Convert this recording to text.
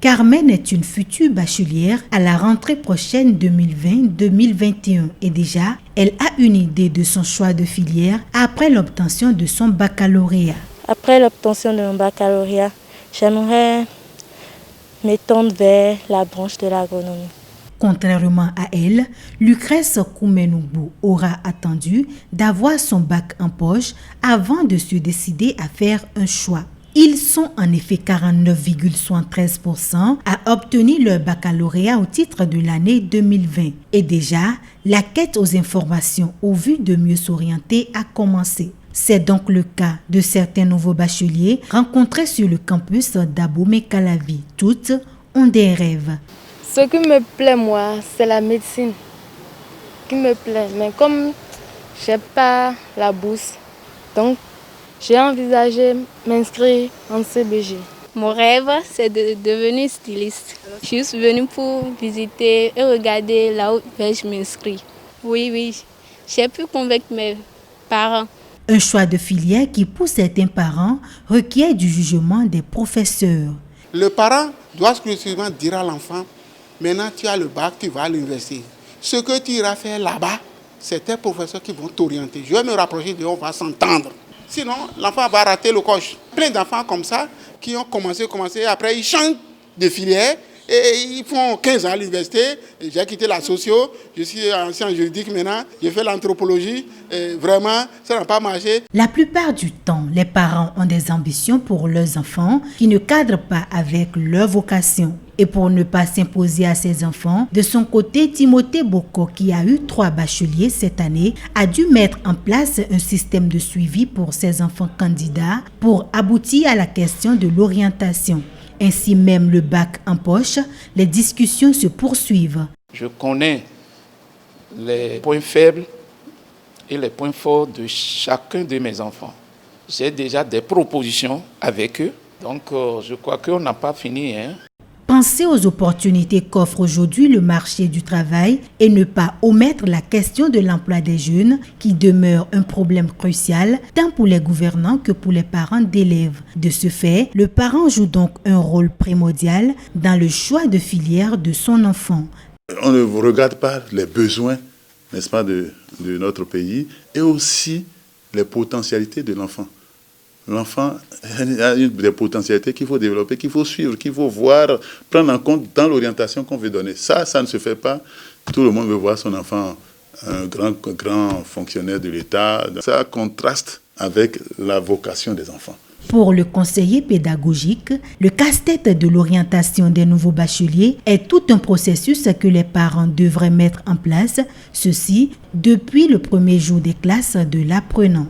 Carmen est une future bachelière à la rentrée prochaine 2020-2021 et déjà, elle a une idée de son choix de filière après l'obtention de son baccalauréat. Après l'obtention de mon baccalauréat, j'aimerais m'étendre vers la branche de l'agronomie. Contrairement à elle, Lucrèce Koumenougbou aura attendu d'avoir son bac en poche avant de se décider à faire un choix. Ils sont en effet 49,73% à obtenir leur baccalauréat au titre de l'année 2020. Et déjà, la quête aux informations au vu de mieux s'orienter a commencé. C'est donc le cas de certains nouveaux bacheliers rencontrés sur le campus d'Abomey-Calavi. Toutes ont des rêves. Ce qui me plaît, moi, c'est la médecine qui me plaît. Mais comme je n'ai pas la bourse, donc j'ai envisagé m'inscrire en CBG. Mon rêve, c'est de devenir styliste. Je suis venue pour visiter et regarder là où je m'inscris. Oui, j'ai pu convaincre mes parents. Un choix de filière qui, pour certains parents, requiert du jugement des professeurs. Le parent doit exclusivement dire à l'enfant, maintenant tu as le bac, tu vas à l'université. Ce que tu iras faire là-bas, c'est tes professeurs qui vont t'orienter. Je vais me rapprocher de eux, on va s'entendre. Sinon, l'enfant va rater le coche. Plein d'enfants comme ça qui ont commencé, après ils changent de filière et ils font 15 ans à l'université. J'ai quitté la socio, je suis ancien juridique maintenant, j'ai fait l'anthropologie. Et vraiment, ça n'a pas marché. La plupart du temps, les parents ont des ambitions pour leurs enfants qui ne cadrent pas avec leur vocation. Et pour ne pas s'imposer à ses enfants, de son côté, Timothée Boko, qui a eu 3 bacheliers cette année, a dû mettre en place un système de suivi pour ses enfants candidats pour aboutir à la question de l'orientation. Ainsi même le bac en poche, les discussions se poursuivent. Je connais les points faibles et les points forts de chacun de mes enfants. J'ai déjà des propositions avec eux, donc je crois qu'on n'a pas fini. Penser aux opportunités qu'offre aujourd'hui le marché du travail et ne pas omettre la question de l'emploi des jeunes qui demeure un problème crucial tant pour les gouvernants que pour les parents d'élèves. De ce fait, le parent joue donc un rôle primordial dans le choix de filière de son enfant. On ne regarde pas les besoins, n'est-ce pas, de notre pays et aussi les potentialités de l'enfant. L'enfant a des potentialités qu'il faut développer, qu'il faut suivre, qu'il faut voir, prendre en compte dans l'orientation qu'on veut donner. Ça ne se fait pas. Tout le monde veut voir son enfant un grand fonctionnaire de l'État. Ça contraste avec la vocation des enfants. Pour le conseiller pédagogique, le casse-tête de l'orientation des nouveaux bacheliers est tout un processus que les parents devraient mettre en place, ceci depuis le premier jour des classes de l'apprenant.